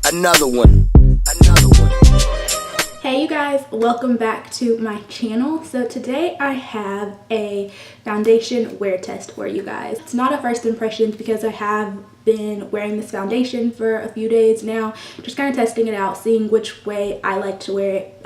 Another one. Hey you guys, welcome back to my channel. So today I have a foundation wear test for you guys. It's not a first impressions because I have been wearing this foundation for a few days now, just kind of testing it out, seeing which way I like to wear it,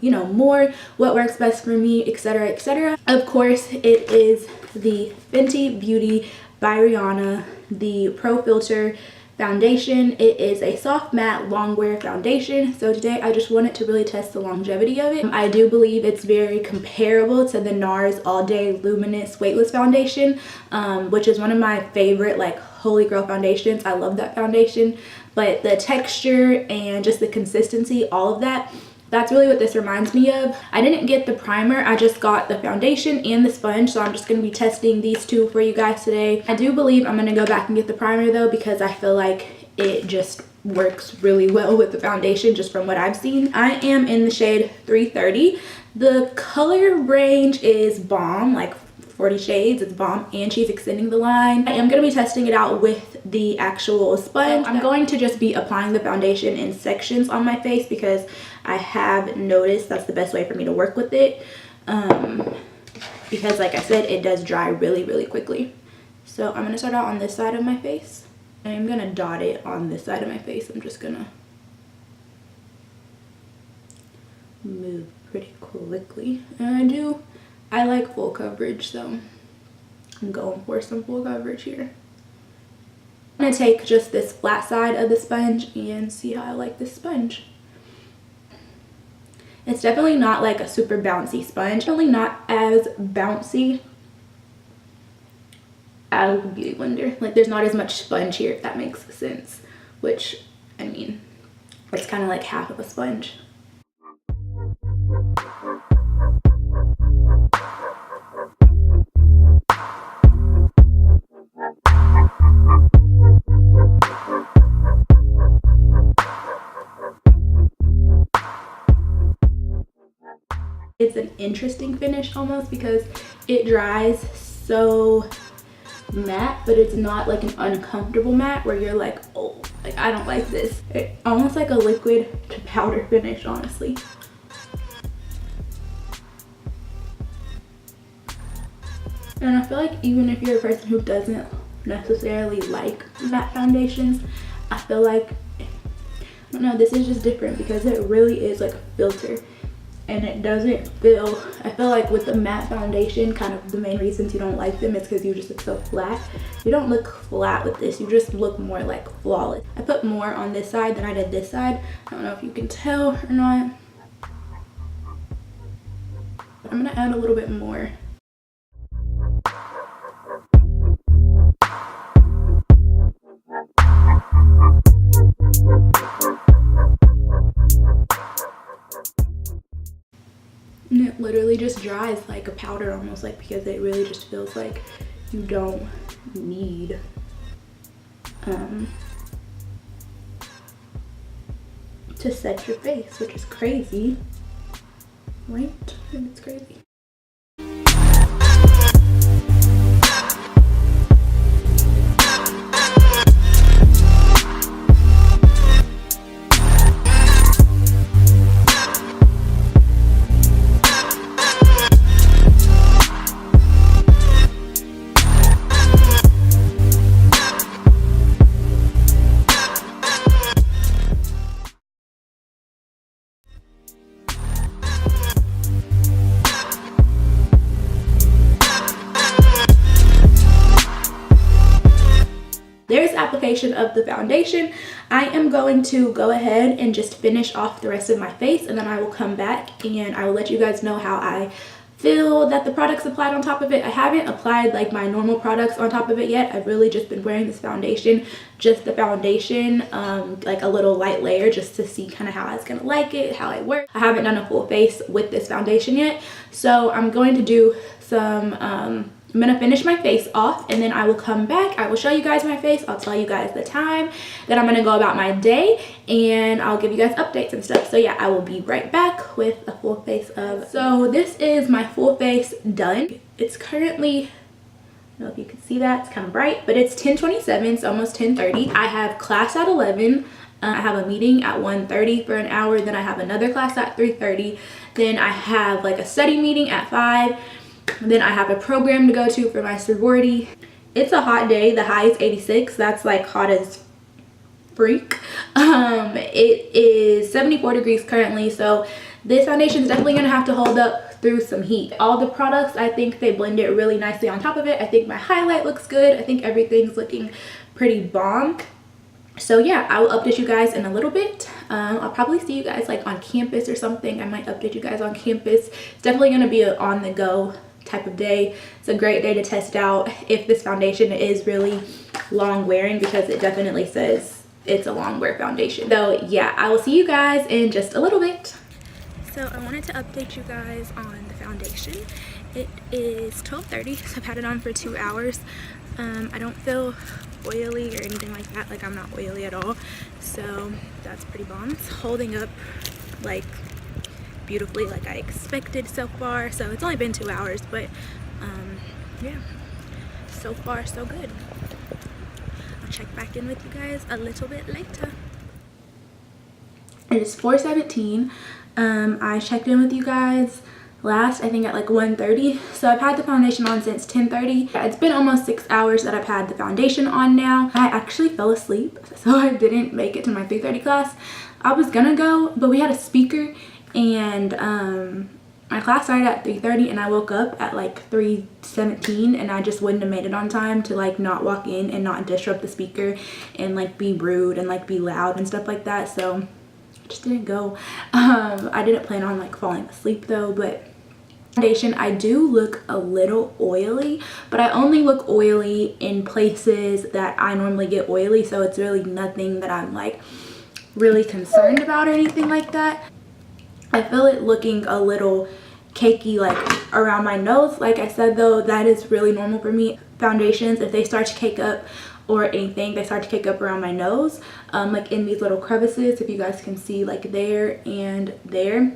you know, more, what works best for me, etc, etc. Of course, it is the Fenty Beauty by Rihanna, the Pro Filt'R foundation. It is a soft matte long wear foundation, so today I just wanted to really test the longevity of it. I do believe it's very comparable to the NARS All Day Luminous Weightless foundation, which is one of my favorite, like, holy grail foundations. I love that foundation, but the texture and just the consistency, all of that, that's really what this reminds me of. I didn't get the primer, I just got the foundation and the sponge, so I'm just going to be testing these two for you guys today. I do believe I'm going to go back and get the primer though, because I feel like it just works really well with the foundation just from what I've seen. I am in the shade 330. The color range is bomb, like 40 shades, it's bomb, and she's extending the line. I am going to be testing it out with the actual sponge. I'm going to just be applying the foundation in sections on my face because I have noticed that's the best way for me to work with it, because like I said, it does dry really quickly. So I'm going to start out on this side of my face. I'm going to dot it on this side of my face. I'm just going to move pretty quickly, and I like full coverage, so I'm going for some full coverage here. I'm going to take just this flat side of the sponge and see how I like this sponge. It's definitely not like a super bouncy sponge. Definitely not as bouncy as a Beauty Blender. Like, there's not as much sponge here, if that makes sense. Which, I mean, it's kind of like half of a sponge. It's an interesting finish almost because it dries so matte, but it's not like an uncomfortable matte where you're like, oh, like, I don't like this. It's almost like a liquid to powder finish, honestly. And I feel like even if you're a person who doesn't necessarily like matte foundations, I feel like, I don't know, this is just different because it really is like a filter. And it doesn't feel, I feel like with the matte foundation, kind of the main reasons you don't like them is because you just look so flat. You don't look flat with this, you just look more like flawless. I put more on this side than I did this side. I don't know if you can tell or not. I'm gonna add a little bit more. And it literally just dries like a powder almost, like, because it really just feels like you don't need to set your face, which is crazy, right? And it's crazy. There's application of the foundation. I am going to go ahead and just finish off the rest of my face, and then I will come back and I will let you guys know how I feel that the product's applied on top of it. I haven't applied like my normal products on top of it yet. I've really just been wearing this foundation, just the foundation, like a little light layer, just to see kind of how I was gonna like it, how it works. I haven't done a full face with this foundation yet, so I'm going to do some I'm gonna finish my face off, and then I will come back. I will show you guys my face. I'll tell you guys the time that I'm gonna go about my day, and I'll give you guys updates and stuff. So yeah, I will be right back with a full face of. So this is my full face done. It's currently don't know if you can see that, it's kind of bright, but it's 10:27, it's almost 10:30. I have class at 11. I have a meeting at 1:30 for an hour, then I have another class at 3:30, then I have like a study meeting at 5, then I have a program to go to for my sorority. It's a hot day, the high is 86, that's like hot as freak. It is 74 degrees currently, so this foundation is definitely gonna have to hold up through some heat. All the products, I think they blend it really nicely on top of it. I think my highlight looks good. I think everything's looking pretty bomb. So yeah, I will update you guys in a little bit. I'll probably see you guys like on campus or something. I might update you guys on campus. It's definitely gonna be an on the go type of day. It's a great day to test out if this foundation is really long wearing, because it definitely says it's a long wear foundation. So yeah, I will see you guys in just a little bit. So I wanted to update you guys on the foundation. It is 12:30, so I've had it on for 2 hours. I don't feel oily or anything like that, like I'm not oily at all, so that's pretty bomb. It's holding up like beautifully like I expected so far. So it's only been 2 hours, but yeah, so far so good. I'll check back in with you guys a little bit later. It is 4:17. I checked in with you guys last, I think at like 1:30, so I've had the foundation on since 10:30. It's been almost 6 hours that I've had the foundation on now. I actually fell asleep, so I didn't make it to my 3:30 class. I was gonna go, but we had a speaker, and my class started at 3:30, and I woke up at like 3:17, and I just wouldn't have made it on time to like not walk in and not disrupt the speaker and like be rude and like be loud and stuff like that. So I just didn't go. I didn't plan on like falling asleep though. But foundation, I do look a little oily, but I only look oily in places that I normally get oily, so it's really nothing that I'm like really concerned about or anything like that. I feel it looking a little cakey like around my nose. Like I said though, that is really normal for me. Foundations, if they start to cake up or anything, they start to cake up around my nose, like in these little crevices, if you guys can see, like there and there.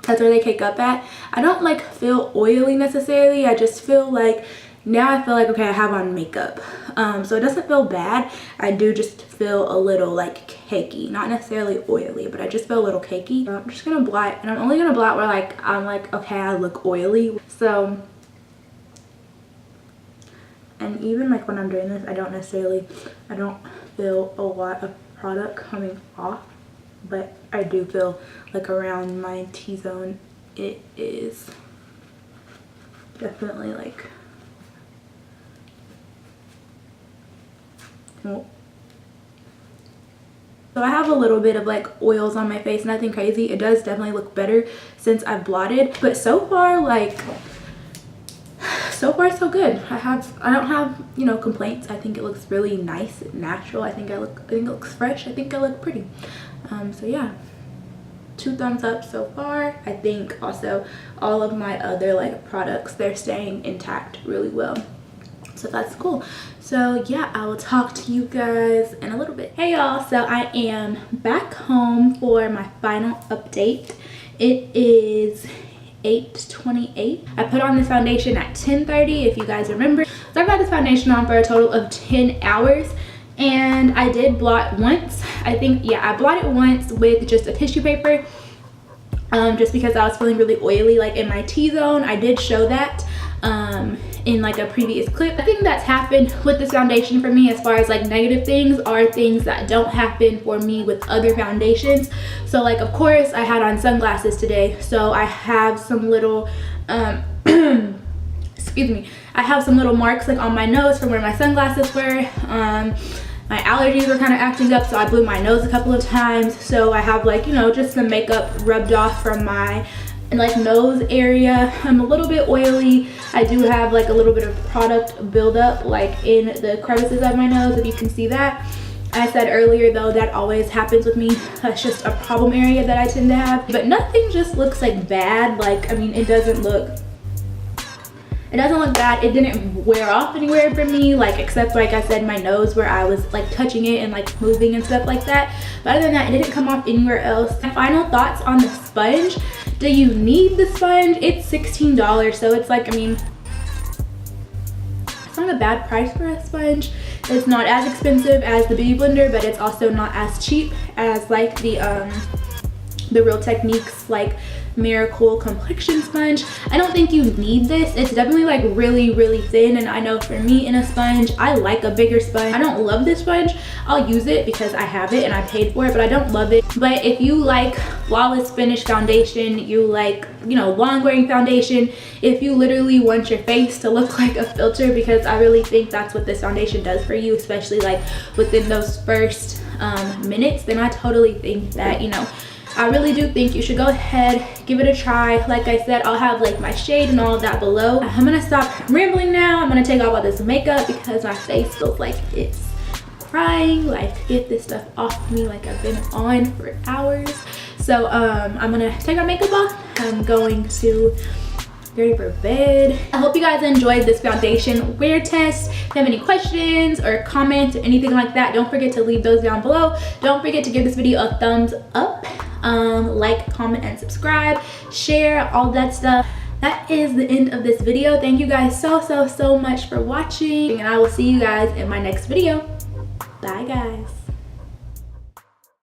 That's where they cake up at. I don't like feel oily necessarily. I just feel like now I feel like, okay, I have on makeup, so it doesn't feel bad. I do just feel a little like cakey, not necessarily oily, but I just feel a little cakey. I'm just gonna blot, and I'm only gonna blot where like I'm like, okay, I look oily. So, and even like when I'm doing this, I don't feel a lot of product coming off, but I do feel like around my T-zone it is definitely like, well, so I have a little bit of like oils on my face, nothing crazy. It does definitely look better since I've blotted, but so far so good. I don't have, you know, complaints. I think it looks really nice and natural. I think it looks fresh. I think I look pretty. So yeah, 2 thumbs up so far. I think also all of my other like products, they're staying intact really well, so that's cool. So yeah, I will talk to you guys in a little bit. Hey y'all, so I am back home for my final update. It is 8:28. I put on this foundation at 10:30, if you guys remember. So I've had this foundation on for a total of 10 hours, and I did blot once. I think, yeah, I blotted once with just a tissue paper, just because I was feeling really oily like in my T-zone. I did show that in like a previous clip. I think that's happened with this foundation for me, as far as like negative things are things that don't happen for me with other foundations. So like, of course, I had on sunglasses today, so I have some little excuse me, I have some little marks like on my nose from where my sunglasses were. My allergies were kind of acting up, so I blew my nose a couple of times. So I have like, you know, just some makeup rubbed off from my like nose area. I'm a little bit oily. I do have like a little bit of product buildup like in the crevices of my nose, if you can see that. I said earlier though, that always happens with me. That's just a problem area that I tend to have, but nothing just looks like bad. Like, I mean, it doesn't look bad. It didn't wear off anywhere for me, like except like I said, my nose, where I was like touching it and like moving and stuff like that. But other than that, it didn't come off anywhere else. My final thoughts on the sponge. Do you need the sponge? It's $16, so it's like, I mean, not a bad price for a sponge. It's not as expensive as the Beauty Blender, but it's also not as cheap as like the Real Techniques like Miracle complexion sponge. I don't think you need this. It's definitely like really thin, and I know for me in a sponge, I like a bigger sponge. I don't love this sponge. I'll use it because I have it and I paid for it, but I don't love it. But if you like flawless finish foundation, you like, you know, long wearing foundation, if you literally want your face to look like a filter, because I really think that's what this foundation does for you, especially like within those first minutes, then I totally think that, you know, I really do think you should go ahead, give it a try. Like I said, I'll have like my shade and all of that below. I'm gonna stop rambling now. I'm gonna take off all this makeup because my face feels like it's crying. Like, get this stuff off me, like I've been on for hours. So I'm gonna take my makeup off. I'm going to get ready for bed. I hope you guys enjoyed this foundation wear test. If you have any questions or comments or anything like that, don't forget to leave those down below. Don't forget to give this video a thumbs up. Like, comment, and subscribe, share, all that stuff. That is the end of this video. Thank you guys so much for watching, and I will see you guys in my next video. Bye guys.